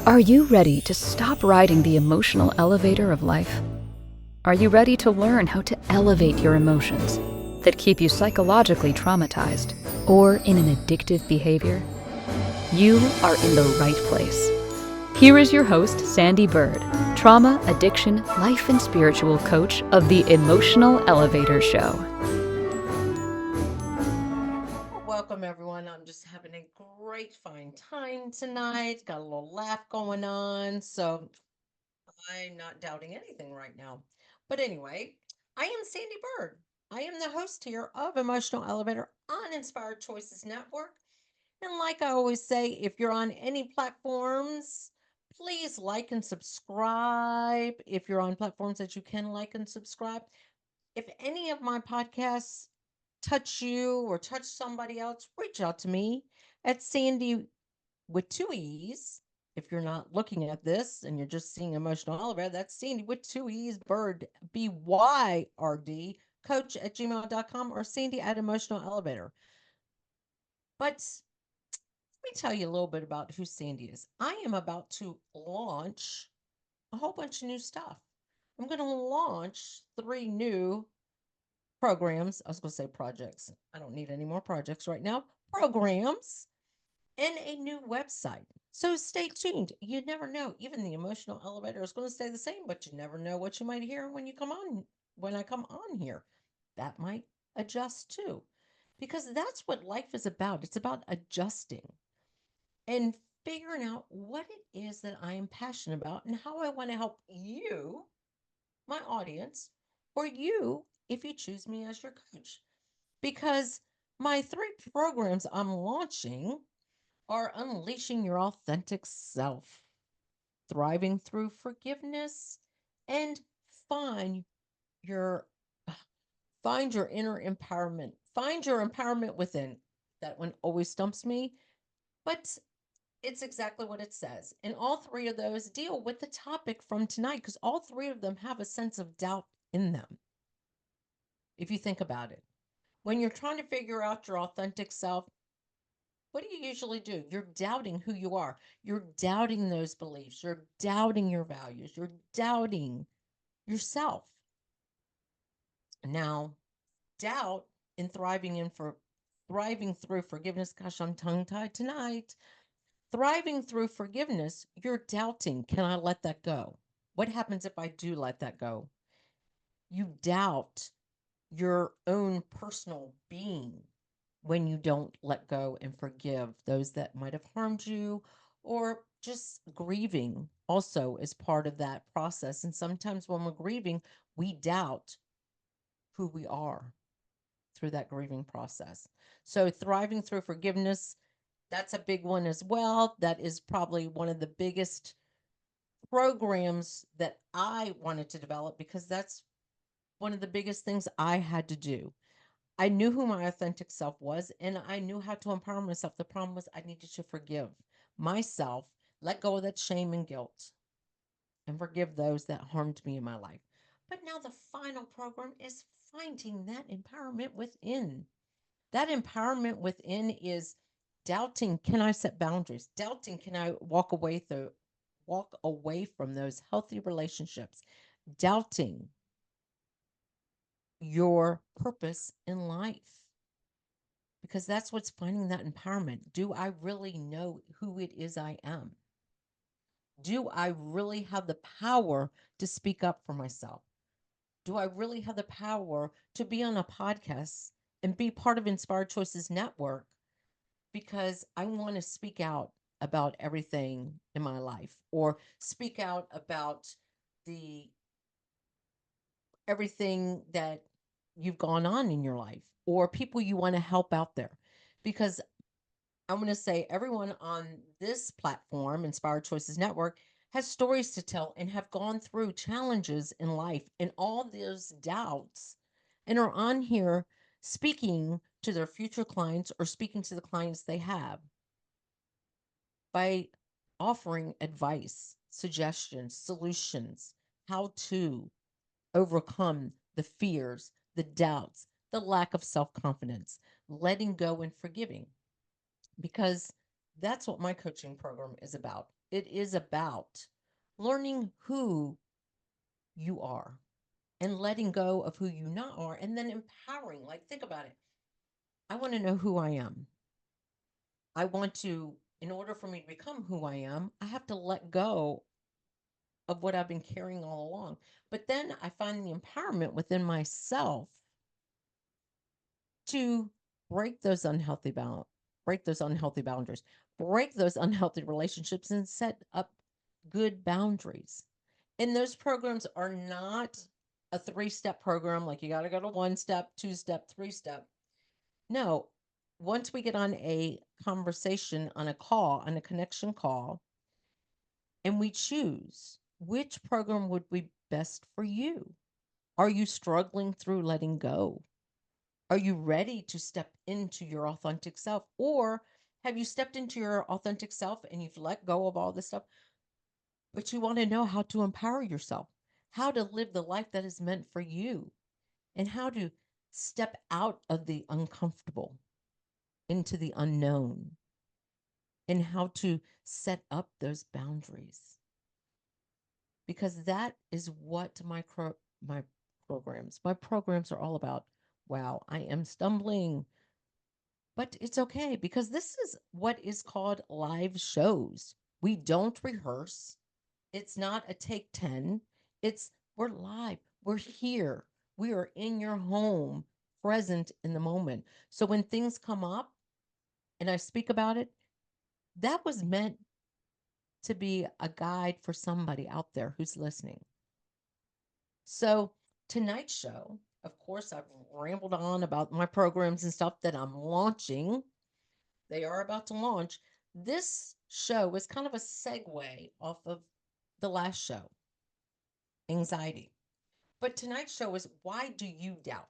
Are you ready to stop riding the emotional elevator of life? Are you ready to learn how to elevate your emotions that keep you psychologically traumatized or in an addictive behavior? You are in the right place. Here is your host, Sandee Byrd, trauma, addiction, life, and spiritual coach of the Emotional Elevator Show. Welcome, everyone. I'm just having a great, fine time tonight. Got a little laugh going on. So I'm not doubting anything right now. But anyway, I am Sandee Byrd. I am the host here of Emotional Elevator on Inspired Choices Network. And like I always say, if you're on any platforms, please like and subscribe. If you're on platforms that you can like and subscribe. If any of my podcasts touch you or touch somebody else, reach out to me at Sandee with two E's. If you're not looking at this and you're just seeing Emotional Elevator, that's Sandee with two E's, Byrd, Byrd, coach at gmail.com or Sandee at Emotional Elevator. But let me tell you a little bit about who Sandee is. I am about to launch a whole bunch of new stuff. I'm going to launch 3 new programs. I was going to say projects. I don't need any more projects right now. Programs and a new website. So stay tuned. You never know. Even the emotional elevator is going to stay the same, but you never know what you might hear when you come on, when I come on here. That might adjust too. Because that's what life is about. It's about adjusting and figuring out what it is that I am passionate about and how I want to help you, my audience, or you if you choose me as your coach. Because my 3 programs I'm launching are unleashing your authentic self, thriving through forgiveness, and find your find your inner empowerment. Find your empowerment within. That one always stumps me, but it's exactly what it says. And all 3 of those deal with the topic from tonight because all 3 of them have a sense of doubt in them. If you think about it, when you're trying to figure out your authentic self, what do you usually do? You're doubting who you are. You're doubting those beliefs. You're doubting your values. You're doubting yourself. Now, doubt in thriving through forgiveness. Gosh, I'm tongue tied tonight. Thriving through forgiveness, you're doubting, can I let that go? What happens if I do let that go? You doubt your own personal being when you don't let go and forgive those that might have harmed you, or just grieving also is part of that process. And sometimes when we're grieving, we doubt who we are through that grieving process. So, thriving through forgiveness, that's a big one as well. That is probably one of the biggest programs that I wanted to develop because that's one of the biggest things I had to do. I knew who my authentic self was and I knew how to empower myself. The problem was I needed to forgive myself, let go of that shame and guilt, and forgive those that harmed me in my life. But now the final program is finding that empowerment within. That empowerment within is doubting, can I set boundaries? Doubting, can I walk away from those healthy relationships? Doubting your purpose in life. Because that's what's finding that empowerment. Do I really know who it is I am? Do I really have the power to speak up for myself? Do I really have the power to be on a podcast and be part of Inspired Choices Network because I want to speak out about everything in my life or speak out about the everything that you've gone on in your life or people you want to help out there because I'm going to say everyone on this platform, Inspired Choices Network, has stories to tell and have gone through challenges in life and all those doubts and are on here speaking to their future clients or speaking to the clients they have by offering advice, suggestions, solutions, how to overcome the fears, the doubts, the lack of self confidence, letting go and forgiving. Because That's what my coaching program is about. It is about learning who you are and letting go of who you not are and then empowering. Like, think about it. I want to know who I am. I want to, in order for me to become who I am, I have to let go of what I've been carrying all along. But then I find the empowerment within myself to break those unhealthy break those unhealthy boundaries, break those unhealthy relationships and set up good boundaries. And those programs are not a 3-step program like you got to go to 1 step, 2 step, 3 step. No, once we get on a conversation, on a call, on a connection call, and we choose which program would be best for you. Are you struggling through letting go? Are you ready to step into your authentic self? Or have you stepped into your authentic self and you've let go of all this stuff, but you want to know how to empower yourself, how to live the life that is meant for you, and how to step out of the uncomfortable into the unknown, and how to set up those boundaries? Because that is what my programs are all about. Wow, I am stumbling. But it's okay because this is what is called live shows. We don't rehearse. It's not a take 10. It's we're live. We're here. We are in your home, present in the moment. So when things come up and I speak about it, that was meant to be a guide for somebody out there who's listening. So tonight's show, of course, I've rambled on about my programs and stuff that I'm launching. They are about to launch. This show is kind of a segue off of the last show, anxiety. But tonight's show is, why do you doubt?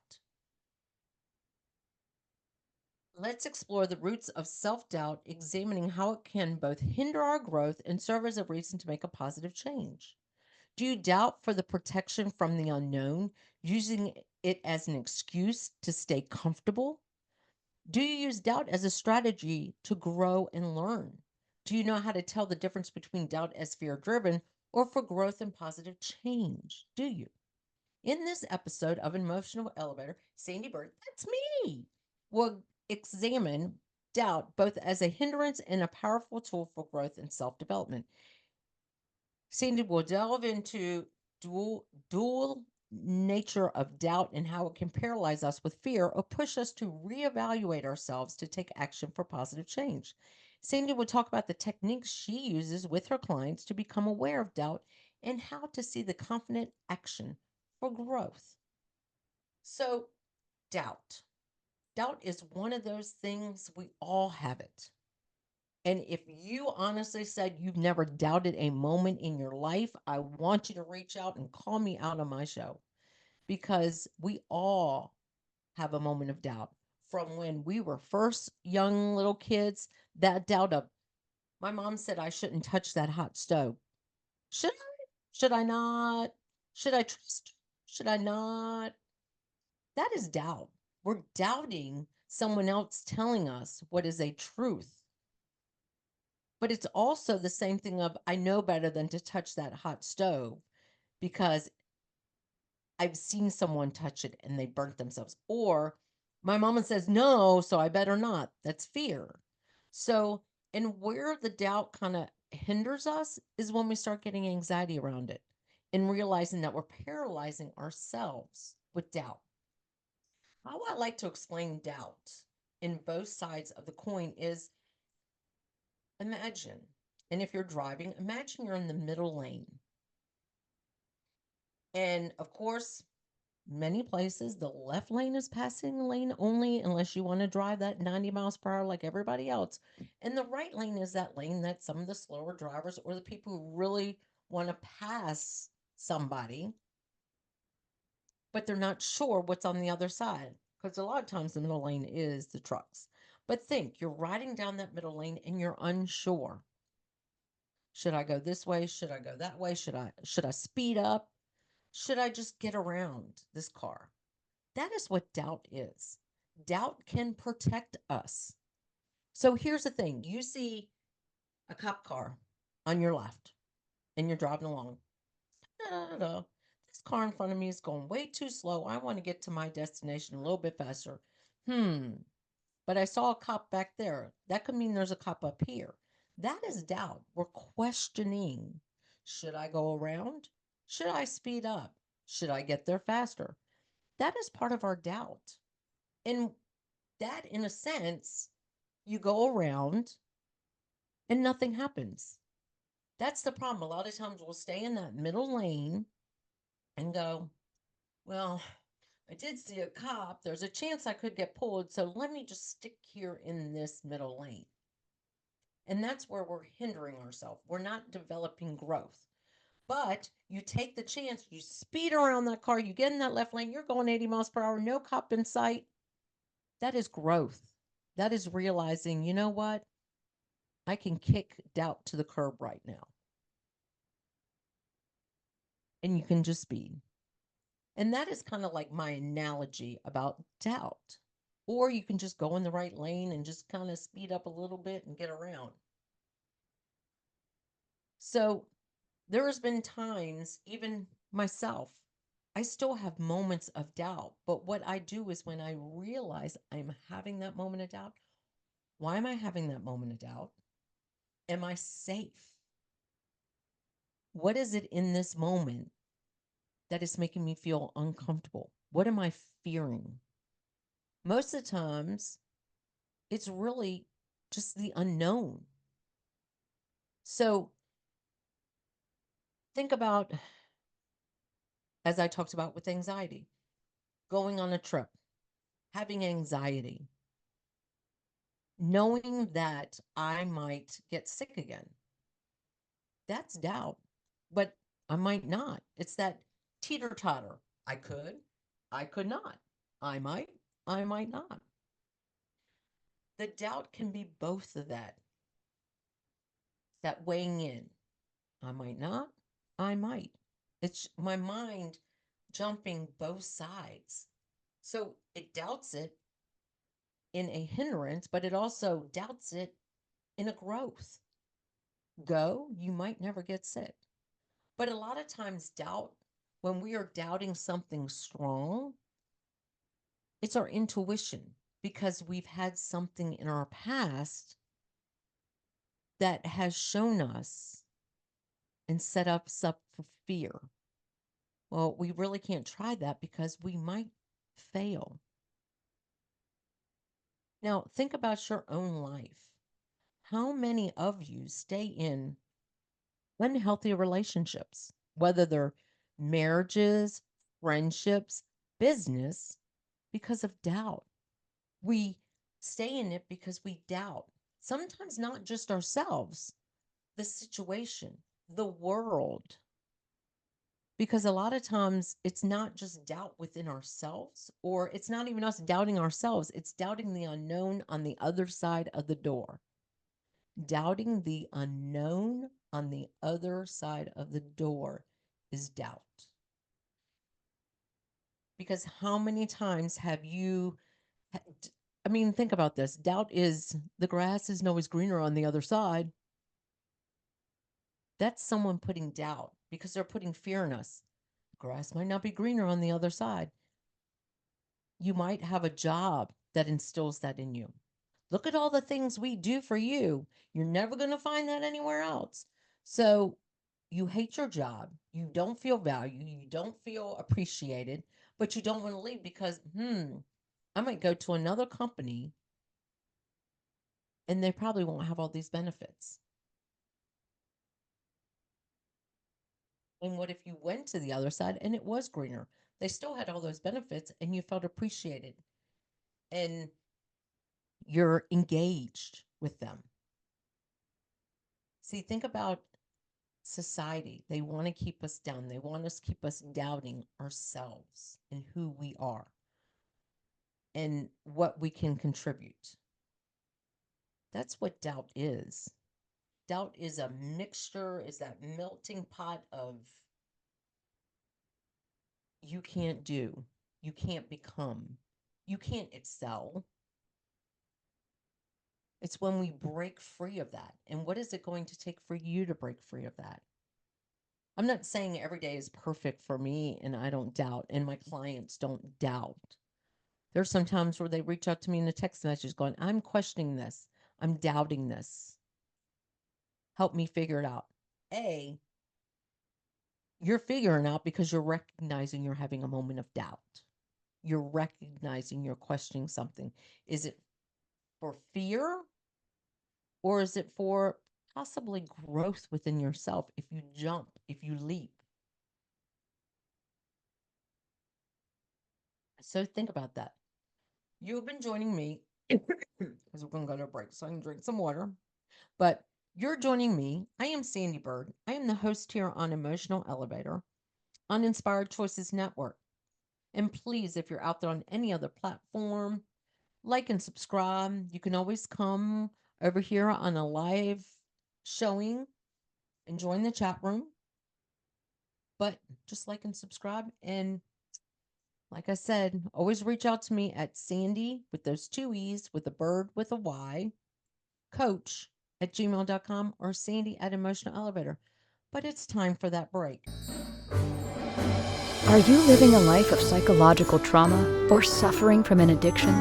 Let's explore the roots of self doubt, examining how it can both hinder our growth and serve as a reason to make a positive change. Do you doubt for the protection from the unknown, using it as an excuse to stay comfortable? Do you use doubt as a strategy to grow and learn? Do you know how to tell the difference between doubt as fear driven or for growth and positive change? Do you? In this episode of Emotional Elevator, Sandee Byrd, that's me, will examine doubt both as a hindrance and a powerful tool for growth and self development. Sandee will delve into dual nature of doubt and how it can paralyze us with fear or push us to reevaluate ourselves to take action for positive change. Sandee will talk about the techniques she uses with her clients to become aware of doubt and how to see the confident action for growth. So, doubt. Doubt is one of those things, we all have it. And if you honestly said you've never doubted a moment in your life, I want you to reach out and call me out on my show, because we all have a moment of doubt from when we were first young little kids. That doubt of, my mom said I shouldn't touch that hot stove. Should I? Should I not? Should I trust? Should I not? That is doubt. We're doubting someone else telling us what is a truth. But it's also the same thing of, I know better than to touch that hot stove because I've seen someone touch it and they burnt themselves. Or my mama says no, so I better not. That's fear. So, and where the doubt kind of hinders us is when we start getting anxiety around it and realizing that we're paralyzing ourselves with doubt. How I like to explain doubt in both sides of the coin is, imagine, and if you're driving, imagine you're in the middle lane. And of course, many places, the left lane is passing lane only unless you want to drive that 90 miles per hour like everybody else. And the right lane is that lane that some of the slower drivers or the people who really want to pass somebody, but they're not sure what's on the other side. Because a lot of times the middle lane is the trucks. But think, you're riding down that middle lane and you're unsure. Should I go this way? Should I go that way? Should I speed up? Should I just get around this car? That is what doubt is. Doubt can protect us. So here's the thing. You see a cop car on your left and you're driving along. Da, da, da. This car in front of me is going way too slow. I want to get to my destination a little bit faster. Hmm. But I saw a cop back there. That could mean there's a cop up here. That is doubt. We're questioning. Should I go around? Should I speed up? Should I get there faster? That is part of our doubt. And that, in a sense, you go around and nothing happens. That's the problem. A lot of times we'll stay in that middle lane and go, well, I did see a cop. There's a chance I could get pulled. So let me just stick here in this middle lane. And that's where we're hindering ourselves. We're not developing growth. But you take the chance, you speed around that car, you get in that left lane, you're going 80 miles per hour, no cop in sight. That is growth. That is realizing, you know what? I can kick doubt to the curb right now. And you can just speed. And that is kind of like my analogy about doubt. Or you can just go in the right lane and just kind of speed up a little bit and get around. So there has been times, even myself, I still have moments of doubt. But what I do is when I realize I'm having that moment of doubt, why am I having that moment of doubt? Am I safe? What is it in this moment that is making me feel uncomfortable? What am I fearing? Most of the times, it's really just the unknown. So think about, as I talked about with anxiety, going on a trip, having anxiety, knowing that I might get sick again. That's doubt, but I might not. It's that teeter totter. I could not. I might not. The doubt can be both of that. That weighing in. I might not. I might. It's my mind jumping both sides. So it doubts it in a hindrance, but it also doubts it in a growth. Go, you might never get sick. But a lot of times, doubt, when we are doubting something strong, it's our intuition because we've had something in our past that has shown us and set us up for fear. Well, we really can't try that because we might fail. Now, think about your own life. How many of you stay in unhealthy relationships, whether they're marriages, friendships, business, because of doubt? We stay in it because we doubt. Sometimes not just ourselves, the situation, the world. Because a lot of times it's not just doubt within ourselves, or it's not even us doubting ourselves, it's doubting the unknown on the other side of the door. Doubting the unknown on the other side of the door is doubt. Because how many times have you, I mean, think about this. Doubt is the grass isn't always greener on the other side. That's someone putting doubt because they're putting fear in us. Grass might not be greener on the other side. You might have a job that instills that in you. Look at all the things we do for you. You're never going to find that anywhere else. So you hate your job. You don't feel valued. You don't feel appreciated, but you don't want to leave because, I might go to another company and they probably won't have all these benefits. And what if you went to the other side and it was greener? They still had all those benefits and you felt appreciated and you're engaged with them. See, think about society. They want to keep us down. They want us to keep us doubting ourselves and who we are and what we can contribute. That's what doubt is. Doubt is a mixture, is that melting pot of you can't do, you can't become, you can't excel. It's when we break free of that. And what is it going to take for you to break free of that? I'm not saying every day is perfect for me and I don't doubt, and my clients don't doubt. There's some times where they reach out to me in a text message going, I'm questioning this. I'm doubting this. Help me figure it out. A, you're figuring out because you're recognizing you're having a moment of doubt. You're recognizing you're questioning something. Is it for fear or is it for possibly growth within yourself if you jump, if you leap? So think about that. You've been joining me because we're going to go to a break so I can drink some water. But you're joining me. I am Sandee Byrd. I am the host here on Emotional Elevator on Inspired Choices Network. And please, if you're out there on any other platform, like and subscribe. You can always come over here on a live showing and join the chat room. But just like and subscribe. And like I said, always reach out to me at Sandee with those two E's with a bird with a Y, coach at gmail.com or Sandee at Emotional Elevator. But it's time for that break. Are you living a life of psychological trauma or suffering from an addiction?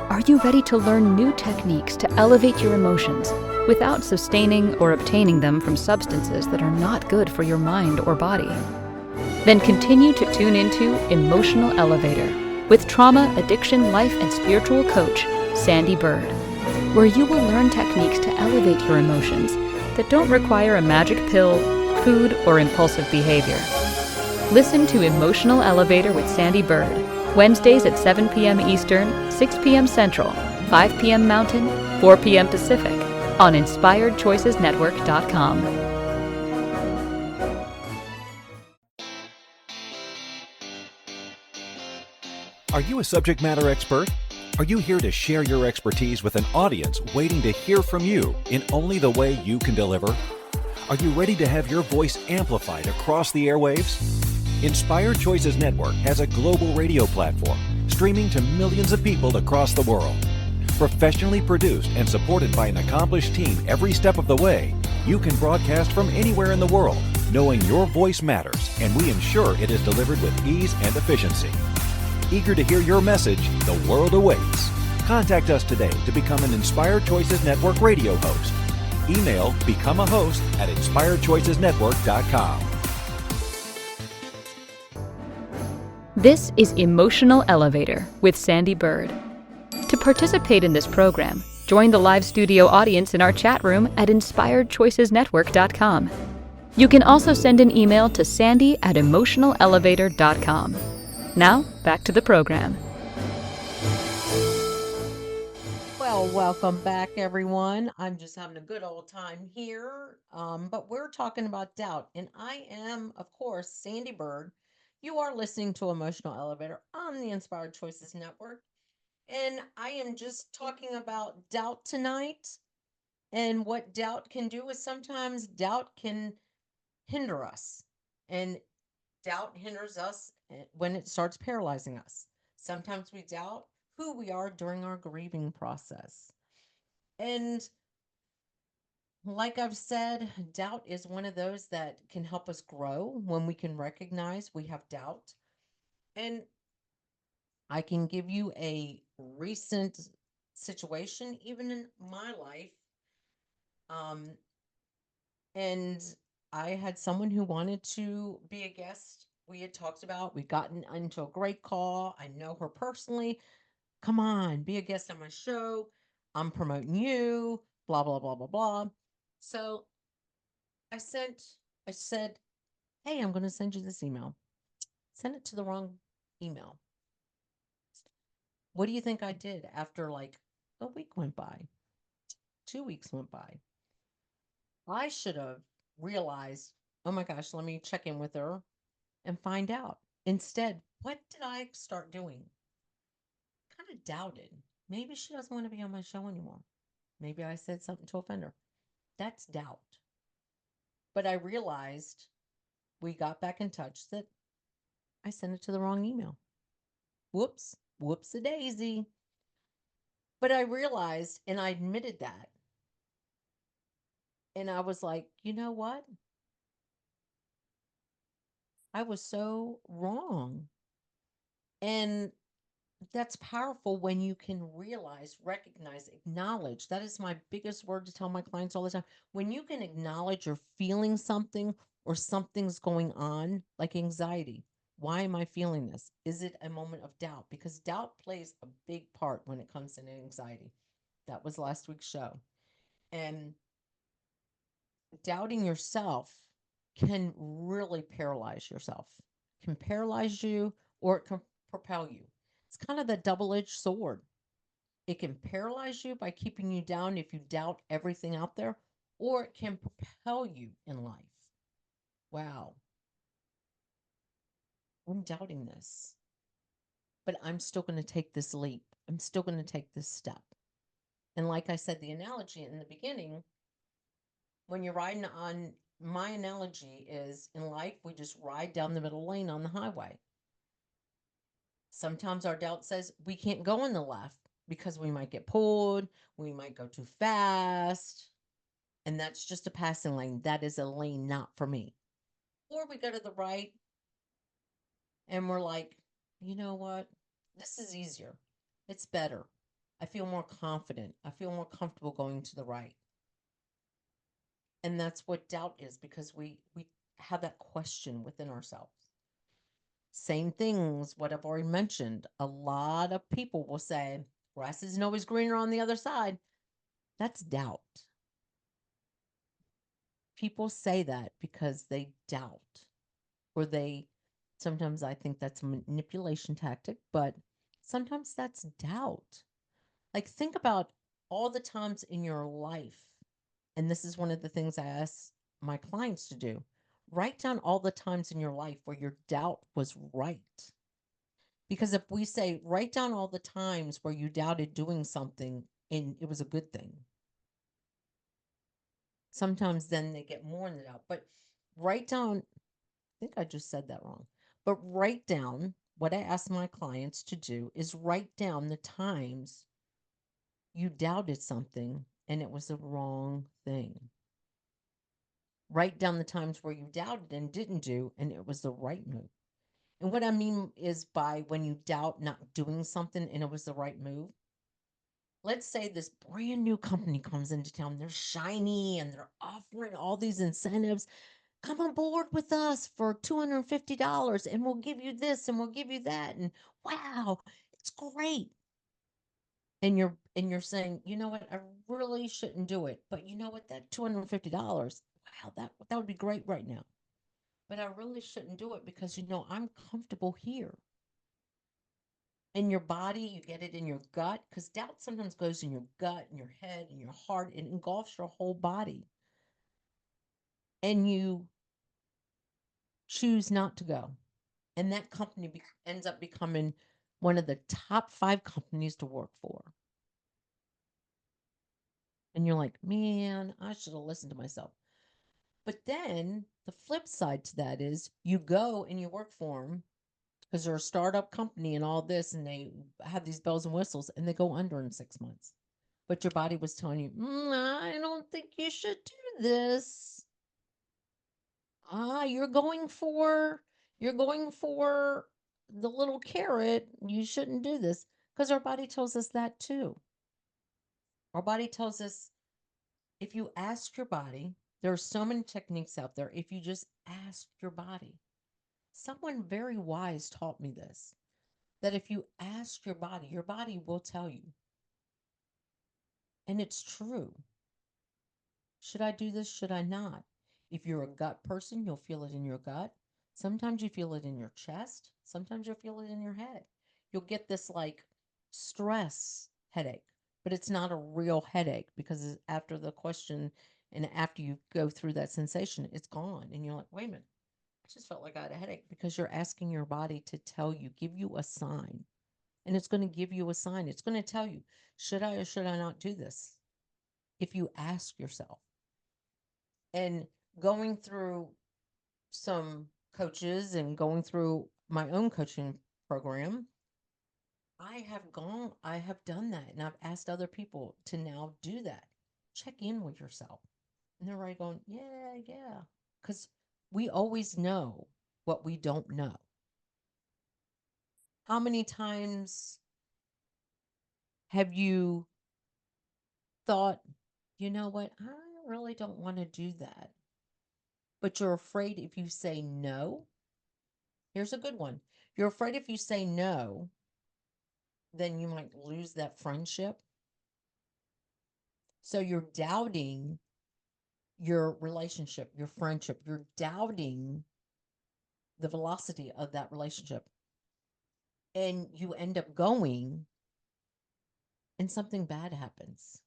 Are you ready to learn new techniques to elevate your emotions without sustaining or obtaining them from substances that are not good for your mind or body? Then continue to tune into Emotional Elevator with trauma, addiction, life, and spiritual coach, Sandee Byrd, where you will learn techniques to elevate your emotions that don't require a magic pill, food, or impulsive behavior. Listen to Emotional Elevator with Sandee Byrd, Wednesdays at 7 p.m. Eastern, 6 p.m. Central, 5 p.m. Mountain, 4 p.m. Pacific, on InspiredChoicesNetwork.com. Are you a subject matter expert? Are you here to share your expertise with an audience waiting to hear from you in only the way you can deliver? Are you ready to have your voice amplified across the airwaves? Inspired Choices Network has a global radio platform streaming to millions of people across the world. Professionally produced and supported by an accomplished team every step of the way, you can broadcast from anywhere in the world, knowing your voice matters, and we ensure it is delivered with ease and efficiency. Eager to hear your message, the world awaits. Contact us today to become an Inspired Choices Network radio host. Email become a host at inspiredchoicesnetwork.com. This is Emotional Elevator with Sandee Byrd. To participate in this program, join the live studio audience in our chat room at inspiredchoicesnetwork.com. You can also send an email to sandy@emotionalelevator.com. Now, back to the program. Well, welcome back, everyone. I'm just having a good old time here. But we're talking about doubt. And I am, of course, Sandee Byrd. You are listening to Emotional Elevator on the Inspired Choices Network. And I am just talking about doubt tonight. And what doubt can do is sometimes doubt can hinder us. And doubt hinders us when it starts paralyzing us. Sometimes we doubt who we are during our grieving process. And like I've said, doubt is one of those that can help us grow when we can recognize we have doubt. And I can give you a recent situation, even in my life. Um, and I had someone who wanted to be a guest. We had talked about, we gotten into a great call. I know her personally. Come on, be a guest on my show. I'm promoting you, blah, blah, blah, blah, blah. So I sent, I said, hey, I'm going to send you this email. Send it to the wrong email. What do you think I did after like a week went by? 2 weeks went by. I should have realized, oh my gosh, let me check in with her and find out. Instead, what did I start doing? Kind of doubted. Maybe she doesn't want to be on my show anymore. Maybe I said something to offend her. That's doubt. But I realized we got back in touch that I sent it to the wrong email. Whoops, whoops a daisy. But I realized and I admitted that. And I was like, you know what? I was so wrong. And that's powerful when you can realize, recognize, acknowledge. That is my biggest word to tell my clients all the time. When you can acknowledge you're feeling something or something's going on, like anxiety. Why am I feeling this? Is it a moment of doubt? Because doubt plays a big part when it comes to anxiety. That was last week's show. And doubting yourself can really paralyze yourself, can paralyze you, or it can propel you. It's kind of the double-edged sword. It can paralyze you by keeping you down if you doubt everything out there, or it can propel you in life. Wow, I'm doubting this, but I'm still going to take this leap. I'm still going to take this step. And like I said, the analogy in the beginning, when you're riding on, my analogy is in life, we just ride down the middle lane on the highway. Sometimes our doubt says we can't go on the left because we might get pulled, we might go too fast, and that's just a passing lane. That is a lane not for me. Or we go to the right and we're like, you know what? This is easier. It's better. I feel more confident. I feel more comfortable going to the right. And that's what doubt is, because we have that question within ourselves. Same things, what I've already mentioned. A lot of people will say, grass isn't always greener on the other side. That's doubt. People say that because they doubt, or sometimes I think that's a manipulation tactic, but sometimes that's doubt. Like, think about all the times in your life, and this is one of the things I ask my clients to do. Write down all the times in your life where your doubt was right. Because if we say, write down all the times where you doubted doing something and it was a good thing, sometimes then they get more in the doubt. But write down, I think I just said that wrong, but write down what I ask my clients to do is write down the times you doubted something and it was the wrong thing. Write down the times where you doubted and didn't do and it was the right move. And what I mean is, by when you doubt not doing something and it was the right move, let's say this brand new company comes into town. They're shiny and they're offering all these incentives. Come on board with us for $250 and we'll give you this and we'll give you that. And wow, it's great. And you're saying, you know what, I really shouldn't do it. But you know what, that $250, wow, that would be great right now. But I really shouldn't do it because I'm comfortable here. In your body, you get it in your gut, because doubt sometimes goes in your gut, in your head, in your heart. It engulfs your whole body. And you choose not to go. And that company ends up becoming one of the top 5 companies to work for. And you're like, man, I should have listened to myself. But then the flip side to that is you go and you work for them because they're a startup company and all this, and they have these bells and whistles, and they go under in 6 months. But your body was telling you, I don't think you should do this. You're going for the little carrot. You shouldn't do this, because our body tells us that too. Our body tells us, if you ask your body, there are so many techniques out there. If you just ask your body, someone very wise taught me this, that if you ask your body will tell you. And it's true. Should I do this? Should I not? If you're a gut person, you'll feel it in your gut. Sometimes you feel it in your chest. Sometimes you'll feel it in your head. You'll get this like stress headache, but it's not a real headache, because after the question and after you go through that sensation, it's gone. And you're like, wait a minute, I just felt like I had a headache, because you're asking your body to tell you, give you a sign. And it's going to give you a sign. It's going to tell you, should I or should I not do this? If you ask yourself. And going through some coaches and going through my own coaching program, I have done that, and I've asked other people to now do that. Check in with yourself. And they're right going, yeah, yeah. Because we always know what we don't know. How many times have you thought, you know what, I really don't want to do that? But you're afraid if you say no, here's a good one. You're afraid if you say no, then you might lose that friendship. So you're doubting your relationship, your friendship. You're doubting the velocity of that relationship. And you end up going, and something bad happens.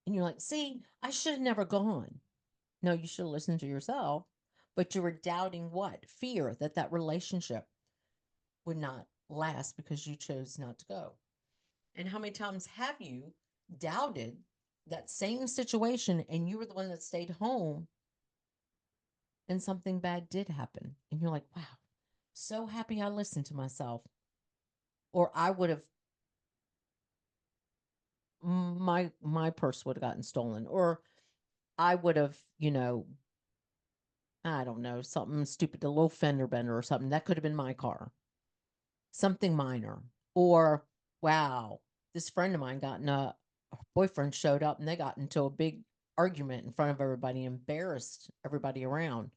And you're like, see, I should have never gone. No, you should have listened to yourself. But you were doubting what? Fear that that relationship would not last because you chose not to go. And how many times have you doubted that same situation and you were the one that stayed home and something bad did happen? And you're like, wow, so happy I listened to myself. Or I would have, my purse would have gotten stolen. Or I would have, I don't know, something stupid, a little fender bender or something. That could have been my car, something minor. Or, wow, this friend of mine got in a her boyfriend showed up and they got into a big argument in front of everybody, embarrassed everybody around.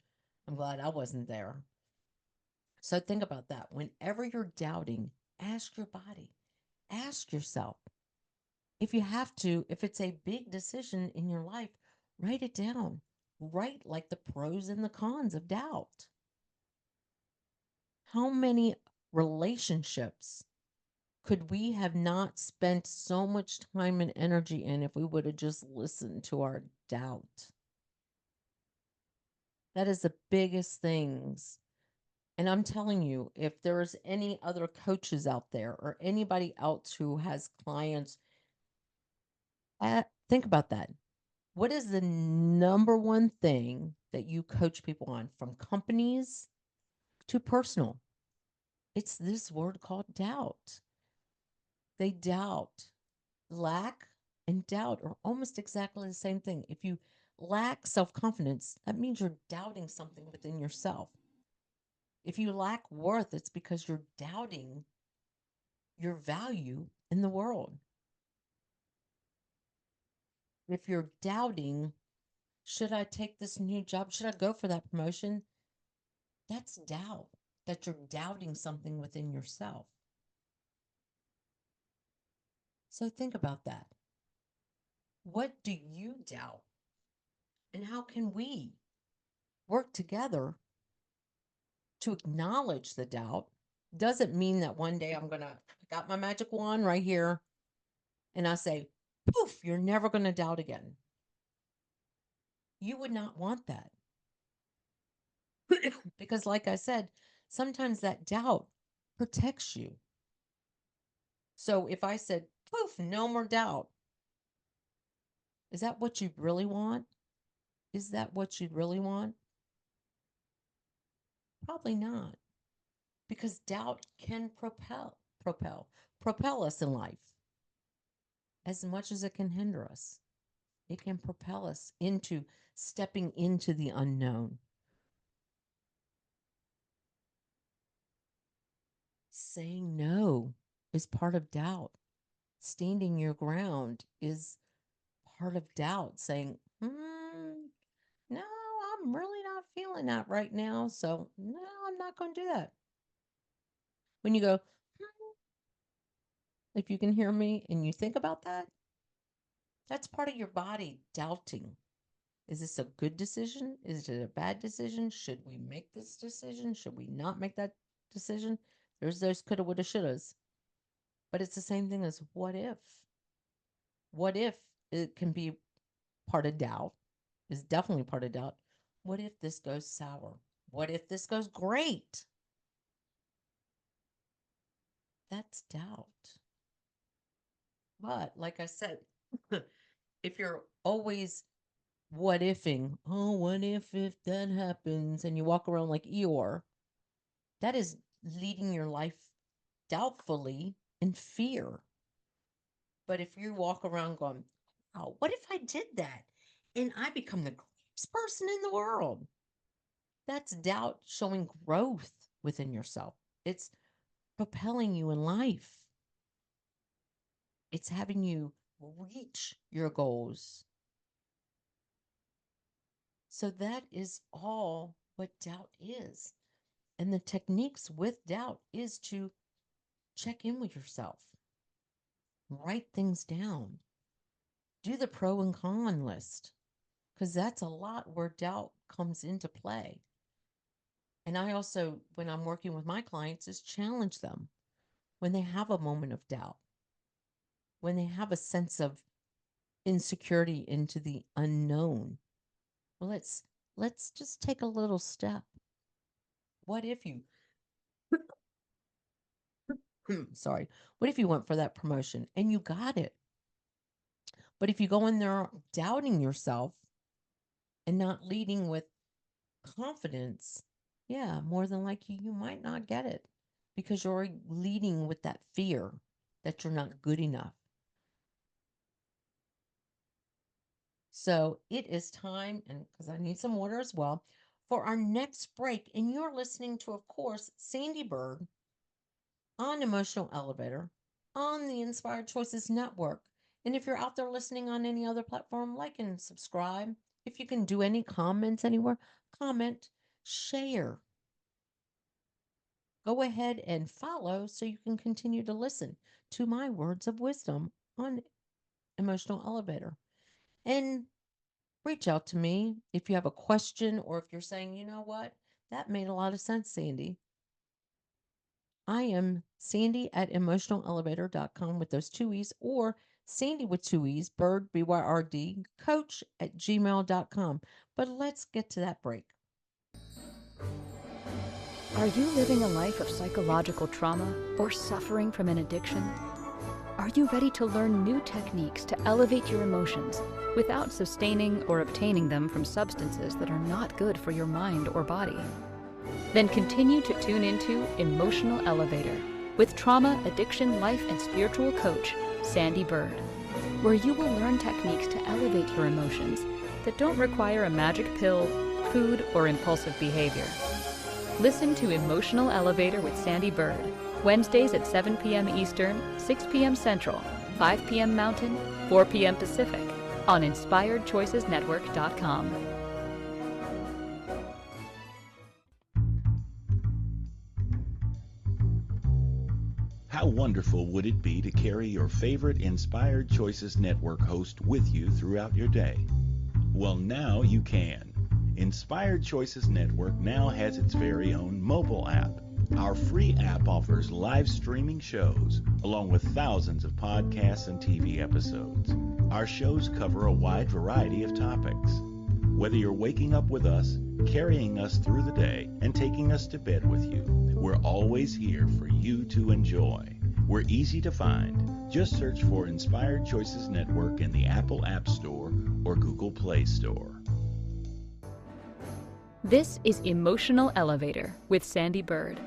I'm glad I wasn't there. So think about that. Whenever you're doubting, ask your body, ask yourself. If you have to, if it's a big decision in your life, write it down. Write like the pros and the cons of doubt. How many relationships could we have not spent so much time and energy in if we would have just listened to our doubt? That is the biggest things. And I'm telling you, if there's any other coaches out there or anybody else who has clients, think about that. What is the number one thing that you coach people on, from companies to personal? It's this word called doubt. They doubt. Lack and doubt are almost exactly the same thing. If you lack self confidence, that means you're doubting something within yourself. If you lack worth, it's because you're doubting your value in the world. If you're doubting, should I take this new job? Should I go for that promotion? That's doubt, that you're doubting something within yourself. So think about that. What do you doubt? And how can we work together to acknowledge the doubt? Doesn't mean that one day I got my magic wand right here and I say, poof, you're never going to doubt again. You would not want that. Because, like I said, sometimes that doubt protects you. So if I said, poof, no more doubt, is that what you really want? Is that what you really want? Probably not. Because doubt can propel us in life as much as it can hinder us. It can propel us into stepping into the unknown. Saying no is part of doubt. Standing your ground is part of doubt. Saying, no, I'm really not feeling that right now. So, no, I'm not going to do that. When you go, if you can hear me and you think about that, that's part of your body doubting. Is this a good decision? Is it a bad decision? Should we make this decision? Should we not make that decision? There's those coulda, woulda, shouldas. But it's the same thing as what if? What if it can be part of doubt? Is definitely part of doubt. What if this goes sour? What if this goes great? That's doubt. But like I said, if you're always what ifing, oh, what if that happens, and you walk around like Eeyore, that is leading your life doubtfully and fear. But if you walk around going, oh, what if I did that and I become the greatest person in the world? That's doubt showing growth within yourself. It's propelling you in life. It's having you reach your goals. So that is all what doubt is. And the techniques with doubt is to check in with yourself, write things down, do the pro and con list, because that's a lot where doubt comes into play. And I also, when I'm working with my clients, is challenge them when they have a moment of doubt, when they have a sense of insecurity into the unknown. Well, let's just take a little step. What if you sorry, what if you went for that promotion and you got it? But if you go in there doubting yourself and not leading with confidence, yeah, more than likely you might not get it because you're leading with that fear that you're not good enough. So it is time, and because I need some water as well, for our next break. And you're listening to, of course, Sandee Byrd on Emotional Elevator on the Inspired Choices Network. And if you're out there listening on any other platform, like and subscribe. If you can do any comments anywhere, comment, share. Go ahead and follow so you can continue to listen to my words of wisdom on Emotional Elevator. And reach out to me if you have a question or if you're saying, you know what, that made a lot of sense, Sandee. I am Sandee at emotionalelevator.com with those two E's, or Sandee with two E's, Byrd, BYRD, coach at gmail.com. But let's get to that break. Are you living a life of psychological trauma or suffering from an addiction? Are you ready to learn new techniques to elevate your emotions without sustaining or obtaining them from substances that are not good for your mind or body? Then continue to tune into Emotional Elevator with trauma, addiction, life, and spiritual coach, Sandee Byrd, where you will learn techniques to elevate your emotions that don't require a magic pill, food, or impulsive behavior. Listen to Emotional Elevator with Sandee Byrd, Wednesdays at 7 p.m. Eastern, 6 p.m. Central, 5 p.m. Mountain, 4 p.m. Pacific, on InspiredChoicesNetwork.com. How wonderful would it be to carry your favorite Inspired Choices Network host with you throughout your day? Well, now you can. Inspired Choices Network now has its very own mobile app. Our free app offers live streaming shows, along with thousands of podcasts and TV episodes. Our shows cover a wide variety of topics. Whether you're waking up with us, carrying us through the day, and taking us to bed with you, we're always here for you to enjoy. We're easy to find. Just search for Inspired Choices Network in the Apple App Store or Google Play Store. This is Emotional Elevator with Sandee Byrd.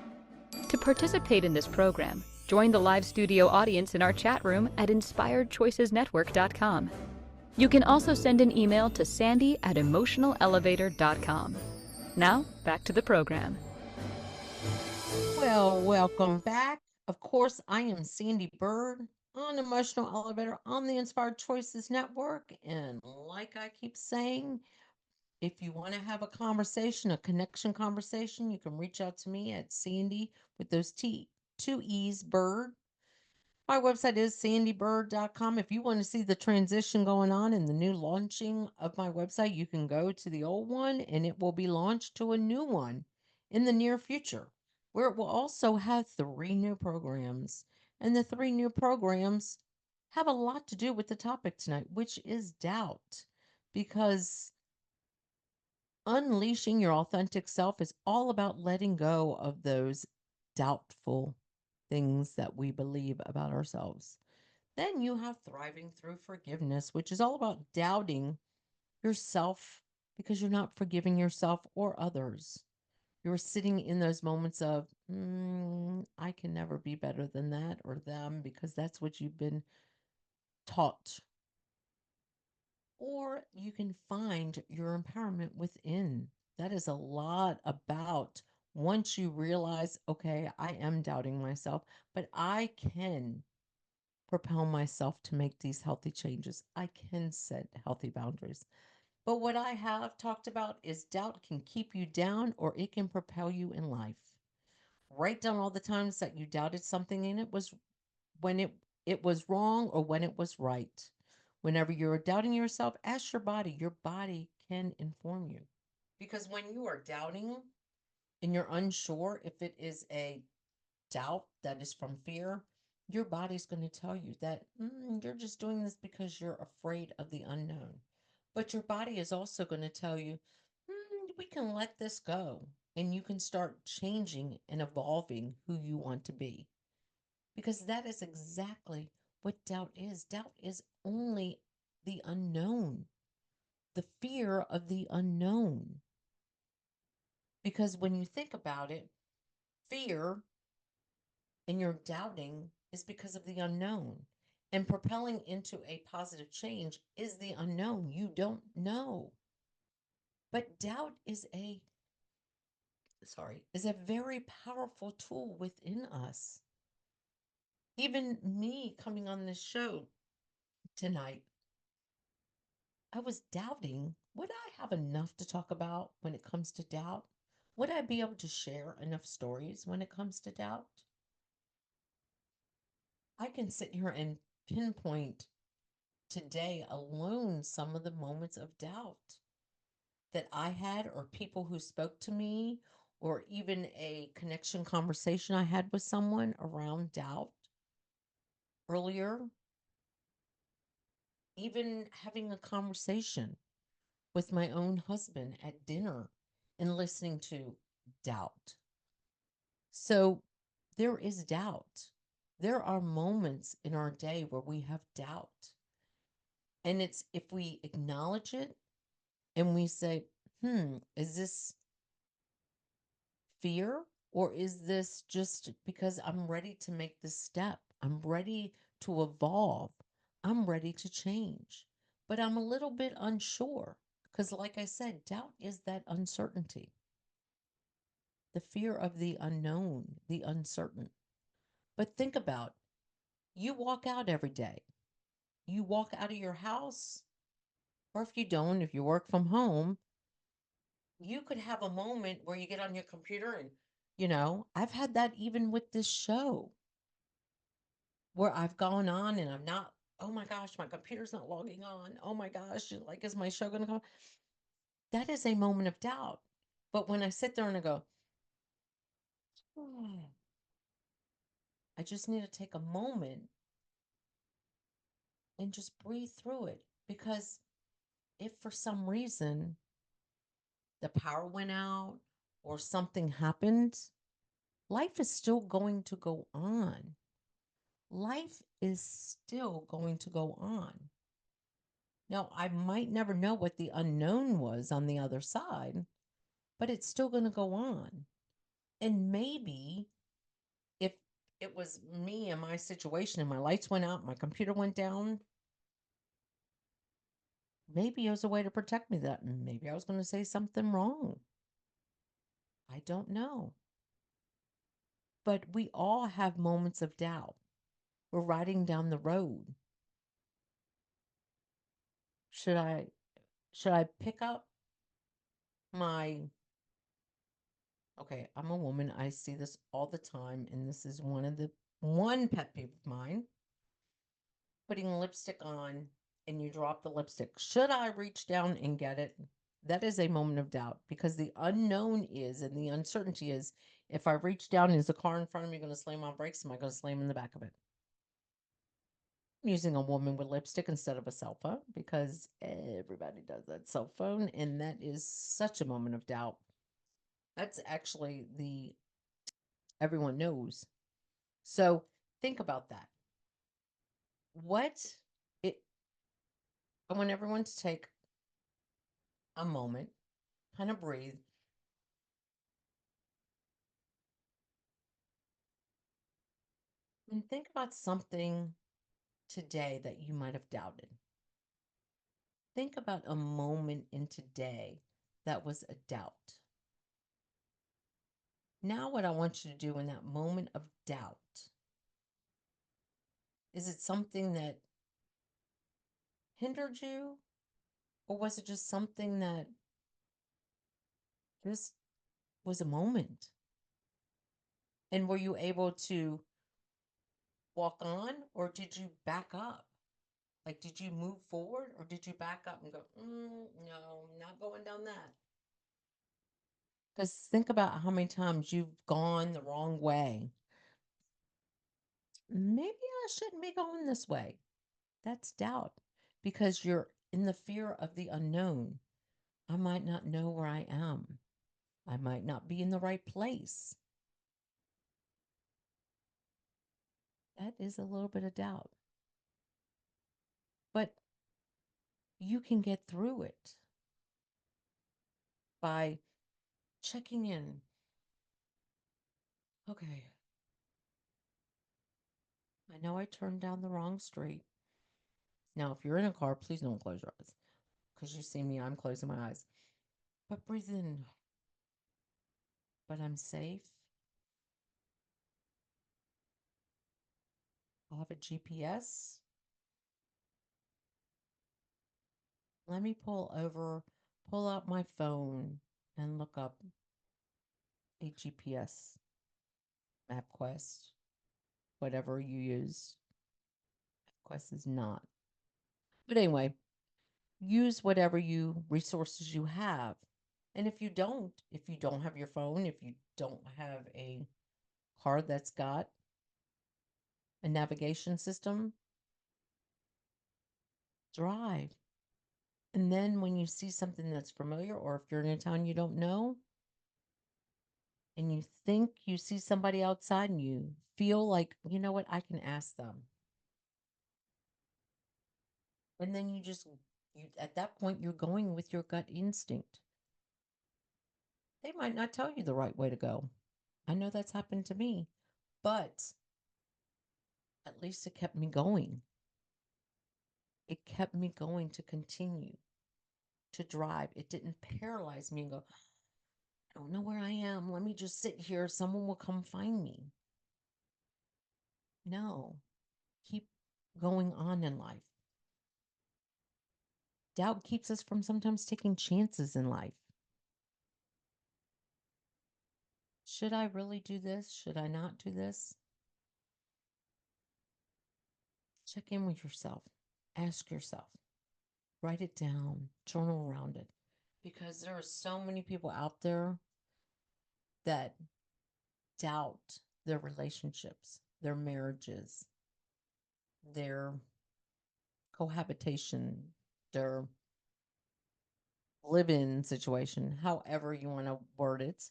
To participate in this program, join the live studio audience in our chat room at InspiredChoicesNetwork.com. You can also send an email to Sandee at emotionalelevator.com. Now, back to the program. Well, welcome back. Of course, I am Sandee Byrd on Emotional Elevator on the Inspired Choices Network. And like I keep saying, if you want to have a conversation, a connection conversation, you can reach out to me at Sandee with those two E's, Byrd. My website is sandeebyrd.com. If you want to see the transition going on and the new launching of my website, you can go to the old one and it will be launched to a new one in the near future, where it will also have 3 new programs. And the 3 new programs have a lot to do with the topic tonight, which is doubt. Because unleashing your authentic self is all about letting go of those doubtful things that we believe about ourselves. Then you have thriving through forgiveness, which is all about doubting yourself because you're not forgiving yourself or others. You're sitting in those moments of, I can never be better than that or them because that's what you've been taught. Or you can find your empowerment within. That is a lot about once you realize, okay, I am doubting myself, but I can propel myself to make these healthy changes. I can set healthy boundaries. But what I have talked about is doubt can keep you down or it can propel you in life. Write down all the times that you doubted something and it was when it was wrong or when it was right. Whenever you're doubting yourself, ask your body. Your body can inform you. Because when you are doubting and you're unsure if it is a doubt that is from fear, your body's going to tell you that you're just doing this because you're afraid of the unknown. But your body is also going to tell you, we can let this go and you can start changing and evolving who you want to be. Because that is exactly what doubt is. Doubt is only the unknown, the fear of the unknown. Because when you think about it, fear and you're doubting is because of the unknown. And propelling into a positive change is the unknown. You don't know. But doubt is a very powerful tool within us. Even me coming on this show tonight, I was doubting, would I have enough to talk about when it comes to doubt? Would I be able to share enough stories when it comes to doubt? I can sit here and pinpoint today alone some of the moments of doubt that I had, or people who spoke to me, or even a connection conversation I had with someone around doubt earlier, even having a conversation with my own husband at dinner and listening to doubt. So there is doubt. There are moments in our day where we have doubt. And it's if we acknowledge it and we say, is this fear or is this just because I'm ready to make this step? I'm ready to evolve. I'm ready to change. But I'm a little bit unsure because, like I said, doubt is that uncertainty, the fear of the unknown, the uncertain. But think about you walk out every day. You walk out of your house, or if you don't, if you work from home, you could have a moment where you get on your computer and, I've had that even with this show where I've gone on and I'm not, oh my gosh, my computer's not logging on. Oh my gosh, like, is my show going to come? That is a moment of doubt. But when I sit there and I go, I just need to take a moment and just breathe through it. Because if for some reason the power went out or something happened, life is still going to go on. Life is still going to go on. Now, I might never know what the unknown was on the other side, but it's still going to go on. And maybe if it was me and my situation and my lights went out, my computer went down, maybe it was a way to protect me that maybe I was going to say something wrong. I don't know. But we all have moments of doubt. We're riding down the road. Should I pick up my okay, I'm a woman. I see this all the time, and this is one pet peeve of mine. Putting lipstick on and you drop the lipstick. Should I reach down and get it? That is a moment of doubt because the unknown is and the uncertainty is if I reach down, is the car in front of me going to slam on brakes? Am I going to slam in the back of it? I'm using a woman with lipstick instead of a cell phone because everybody does that cell phone, and that is such a moment of doubt. That's actually everyone knows. So think about that. What it I want everyone to take a moment, kind of breathe, And think about something today that you might have doubted. Think about a moment in today that was a doubt. Now, what I want you to do in that moment of doubt, is it something that hindered you, or was it just something that just was a moment? And were you able to walk on, or did you back up? Like, did you move forward, or did you back up and go, no, not going down that? Because think about how many times you've gone the wrong way. Maybe I shouldn't be going this way. That's doubt because you're in the fear of the unknown. I might not know where I am. I might not be in the right place. That is a little bit of doubt. But you can get through it by checking in. Okay, I know I turned down the wrong street. Now, if you're in a car, please don't close your eyes because you see me, I'm closing my eyes. But breathe in. But I'm safe. I have a GPS. Let me pull out my phone and look up a GPS, MapQuest, whatever you use. MapQuest is not. But anyway, use whatever resources you have. And if you don't have your phone, if you don't have a car that's got a navigation system, drive. And then when you see something that's familiar, or if you're in a town you don't know, and you think you see somebody outside and you feel like, you know what, I can ask them. And then at that point, you're going with your gut instinct. They might not tell you the right way to go. I know that's happened to me, but at least it kept me going. It kept me going to continue to drive. It didn't paralyze me and go, I don't know where I am. Let me just sit here. Someone will come find me. No, keep going on in life. Doubt keeps us from sometimes taking chances in life. Should I really do this? Should I not do this? Check in with yourself. Ask yourself. Write it down. Journal around it. Because there are so many people out there that doubt their relationships, their marriages, their cohabitation, their live in situation, however you want to word it.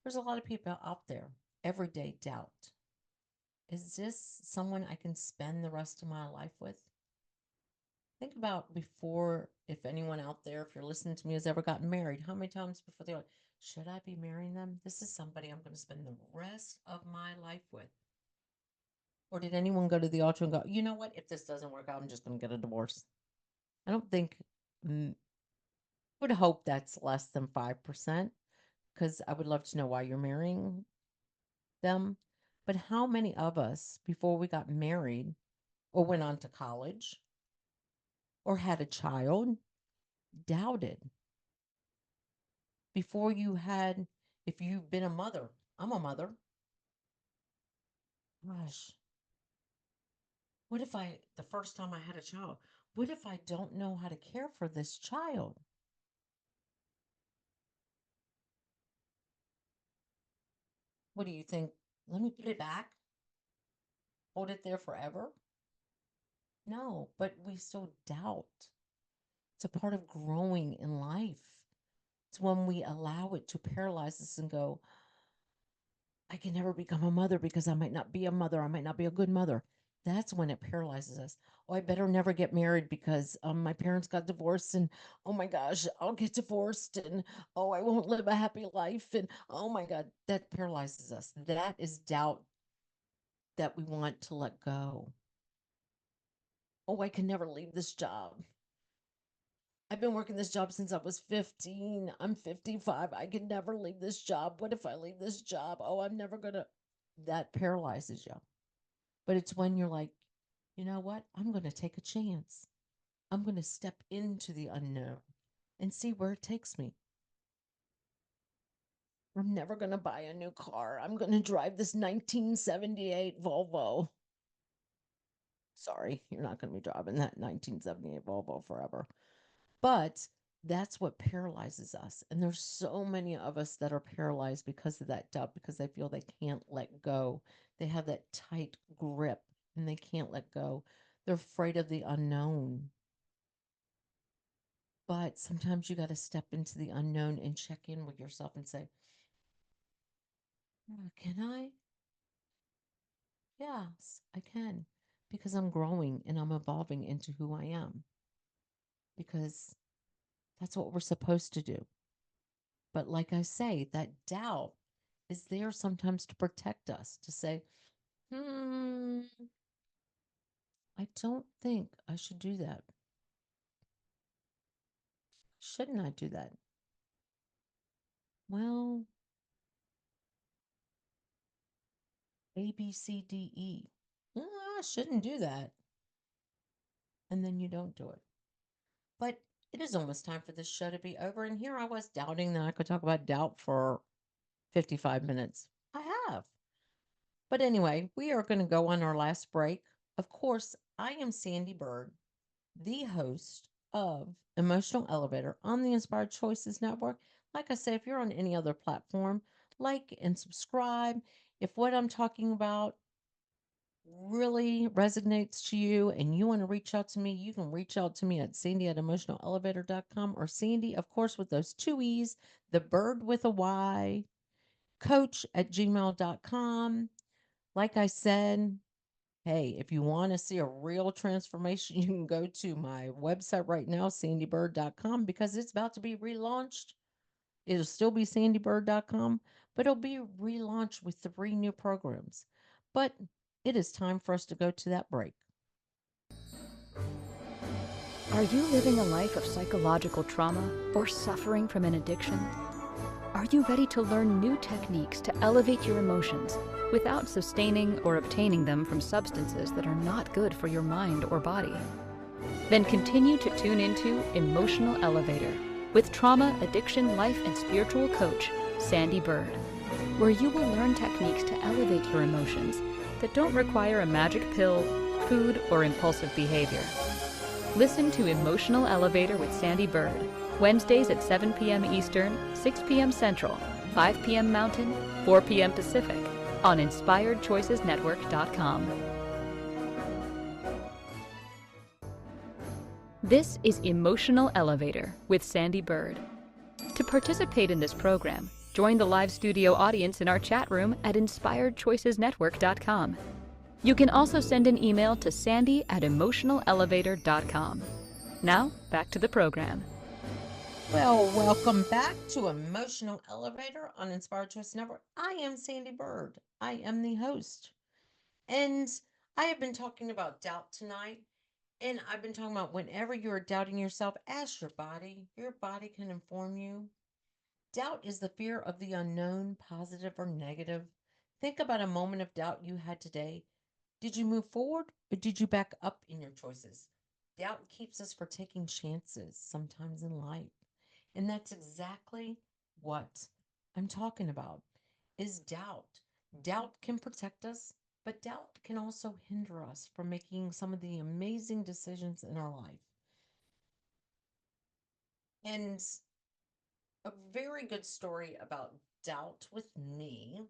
There's a lot of people out there. Everyday doubt. Is this someone I can spend the rest of my life with? Think about before, if anyone out there, if you're listening to me, has ever gotten married, how many times before they're like, should I be marrying them? This is somebody I'm going to spend the rest of my life with. Or did anyone go to the altar and go, you know what? If this doesn't work out, I'm just going to get a divorce. I don't think, would hope that's less than 5%, because I would love to know why you're marrying them. But how many of us, before we got married or went on to college or had a child, doubted? Before you had, if you've been a mother, I'm a mother. Gosh, what if the first time I had a child, what if I don't know how to care for this child? What do you think? Let me put it back, hold it there forever? No, but we still doubt. It's a part of growing in life. It's when we allow it to paralyze us and go, I can never become a mother because I might not be a mother. I might not be a good mother. That's when it paralyzes us. Oh, I better never get married because my parents got divorced, and oh my gosh, I'll get divorced, and oh, I won't live a happy life, and oh my God, that paralyzes us. That is doubt that we want to let go. Oh, I can never leave this job. I've been working this job since I was 15. I'm 55. I can never leave this job. What if I leave this job? Oh, I'm never going to. That paralyzes you. But it's when you're like, you know what? I'm going to take a chance. I'm going to step into the unknown and see where it takes me. I'm never going to buy a new car. I'm going to drive this 1978 Volvo. Sorry, you're not going to be driving that 1978 Volvo forever. But that's what paralyzes us. And there's so many of us that are paralyzed because of that doubt, because they feel they can't let go. They have that tight grip and they can't let go. They're afraid of the unknown. But sometimes you got to step into the unknown and check in with yourself and say, can I? Yes, I can. Because I'm growing and I'm evolving into who I am. Because that's what we're supposed to do. But like I say, that doubt is there sometimes to protect us, to say, I don't think I should do that. Shouldn't I do that? Well, A, B, C, D, E. I shouldn't do that. And then you don't do it. But it is almost time for this show to be over. And here I was doubting that I could talk about doubt for 55 minutes. I have. But anyway, we are going to go on our last break. Of course, I am Sandee Byrd, the host of Emotional Elevator on the Inspired Choices Network. Like I say, if you're on any other platform, like and subscribe. If what I'm talking about really resonates to you and you want to reach out to me, you can reach out to me at Sandee@emotionalelevator.com, or Sandee, of course, with those two E's, the bird with a Y, coach@gmail.com. Like I said, hey, if you want to see a real transformation, you can go to my website right now, sandeebyrd.com, because it's about to be relaunched. It'll still be sandeebyrd.com, but it'll be relaunched with 3 new programs. But it is time for us to go to that break. Are you living a life of psychological trauma or suffering from an addiction? Are you ready to learn new techniques to elevate your emotions without sustaining or obtaining them from substances that are not good for your mind or body? Then continue to tune into Emotional Elevator with trauma, addiction, life, and spiritual coach, Sandee Byrd, where you will learn techniques to elevate your emotions that don't require a magic pill, food, or impulsive behavior. Listen to Emotional Elevator with Sandee Byrd, Wednesdays at 7 p.m. Eastern, 6 p.m. Central, 5 p.m. Mountain, 4 p.m. Pacific, on InspiredChoicesNetwork.com. This is Emotional Elevator with Sandee Byrd. To participate in this program, join the live studio audience in our chat room at InspiredChoicesNetwork.com. You can also send an email to Sandee@emotionalelevator.com. Now, back to the program. Well, welcome back to Emotional Elevator on Inspired Choice Network. I am Sandee Byrd. I am the host. And I have been talking about doubt tonight. And I've been talking about whenever you're doubting yourself, ask your body. Your body can inform you. Doubt is the fear of the unknown, positive or negative. Think about a moment of doubt you had today. Did you move forward or did you back up in your choices? Doubt keeps us from taking chances sometimes in life. And that's exactly what I'm talking about is doubt. Doubt can protect us, but doubt can also hinder us from making some of the amazing decisions in our life. And a very good story about doubt with me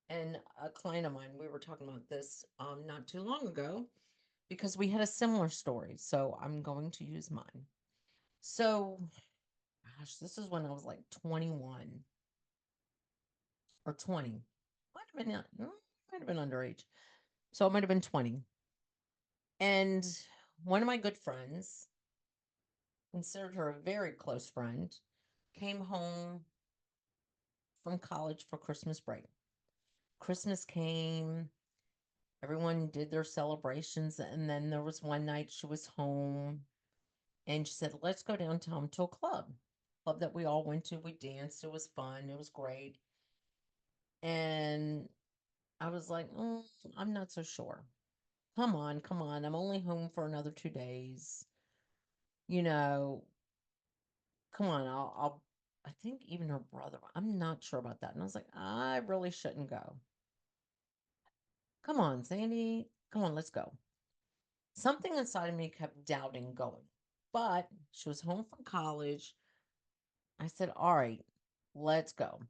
and a client of mine, we were talking about this not too long ago because we had a similar story. So I'm going to use mine. So, gosh, this is when I was like 21 or 20. Might have been underage. So it might have been 20. And one of my good friends, considered her a very close friend, came home from college for Christmas break. Christmas came, Everyone did their celebrations, and then there was one night she was home, and she said, "Let's go downtown to a club that we all went to. We danced. It was fun. It was great." And I was like, I'm not so sure. Come on, come on. I'm only home for another 2 days. You know, come on. I think even her brother, I'm not sure about that. And I was like, I really shouldn't go. Come on, Sandy. Come on, let's go. Something inside of me kept doubting going. But she was home from college. I said, all right, let's go.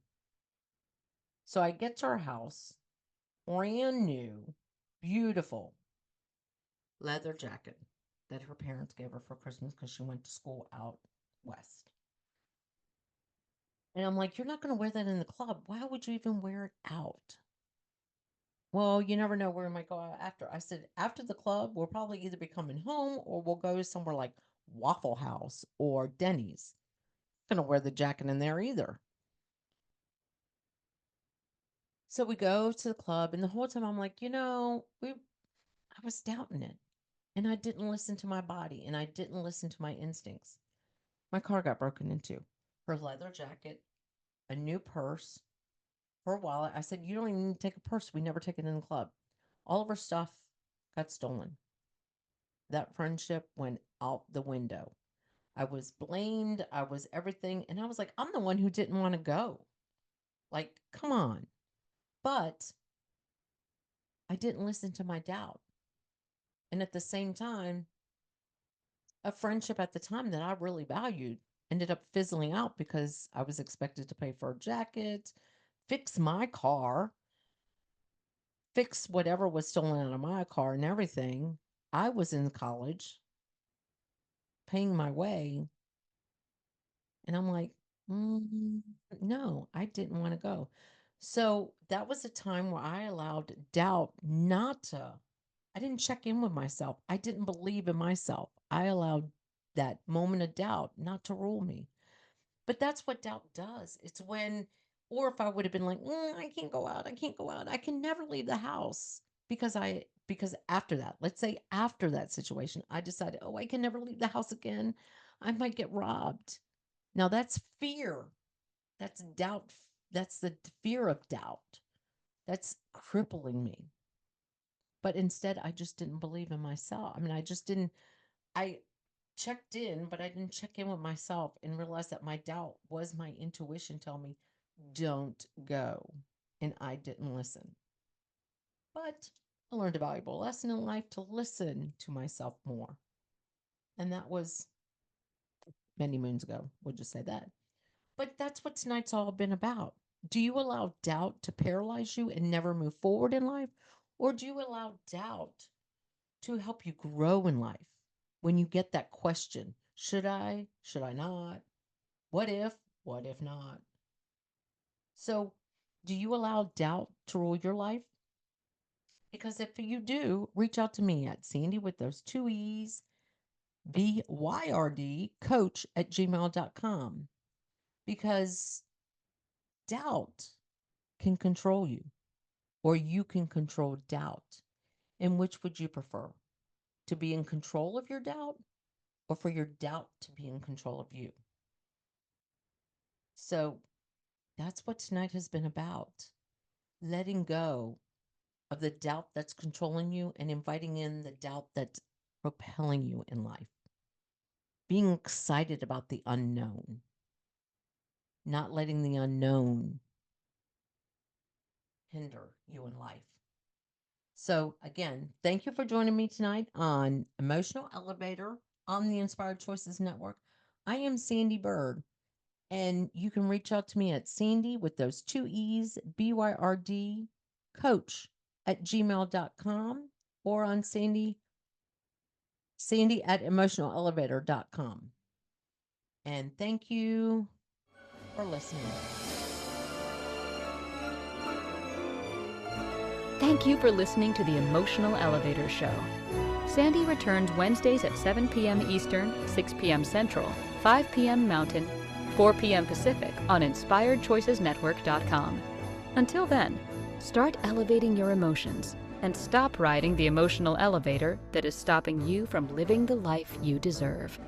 So I get to her house, brand new, beautiful leather jacket that her parents gave her for Christmas because she went to school out west. And I'm like, you're not going to wear that in the club. Why would you even wear it out? Well, you never know where we might go out after. I said, after the club, we'll probably either be coming home or we'll go somewhere like Waffle House or Denny's. Not going to wear the jacket in there either. So we go to the club, and the whole time I'm like, I was doubting it. And I didn't listen to my body, and I didn't listen to my instincts. My car got broken into. Her leather jacket, a new purse, her wallet. I said, you don't even need to take a purse. We never take it in the club. All of her stuff got stolen. That friendship went out the window. I was blamed. I was everything. And I was like, I'm the one who didn't want to go. Like, come on. But I didn't listen to my doubt. And at the same time, a friendship at the time that I really valued ended up fizzling out because I was expected to pay for a jacket, fix my car, fix whatever was stolen out of my car and everything. I was in college paying my way. And I'm like, no, I didn't want to go. So that was a time where I allowed doubt I didn't check in with myself. I didn't believe in myself. I allowed that moment of doubt not to rule me. But that's what doubt does. It's when, or if I would have been like, I can't go out, I can't go out, I can never leave the house because after that, let's say after that situation, I decided, I can never leave the house again. I might get robbed. Now that's fear. That's doubt. That's the fear of doubt. That's crippling me. But instead, I just didn't believe in myself. I mean, I checked in, but I didn't check in with myself and realize that my doubt was my intuition telling me, don't go. And I didn't listen. But I learned a valuable lesson in life to listen to myself more. And that was many moons ago. We'll just say that. But that's what tonight's all been about. Do you allow doubt to paralyze you and never move forward in life? Or do you allow doubt to help you grow in life? When you get that question, should I? Should I not? What if? What if not? So, do you allow doubt to rule your life? Because if you do, reach out to me at Sandee with those two E's, BYRD, coach at gmail.com. Because doubt can control you, or you can control doubt. And which would you prefer? To be in control of your doubt, or for your doubt to be in control of you? So that's what tonight has been about. Letting go of the doubt that's controlling you and inviting in the doubt that's propelling you in life. Being excited about the unknown, not letting the unknown hinder you in life. So, again, thank you for joining me tonight on Emotional Elevator on the Inspired Choices Network. I am Sandee Byrd, and you can reach out to me at Sandee with those two E's, BYRD, coach at gmail.com, or on Sandee at emotionalelevator.com. And thank you for listening. Thank you for listening to the Emotional Elevator Show. Sandee returns Wednesdays at 7 p.m. Eastern, 6 p.m. Central, 5 p.m. Mountain, 4 p.m. Pacific on InspiredChoicesNetwork.com. Until then, start elevating your emotions and stop riding the emotional elevator that is stopping you from living the life you deserve.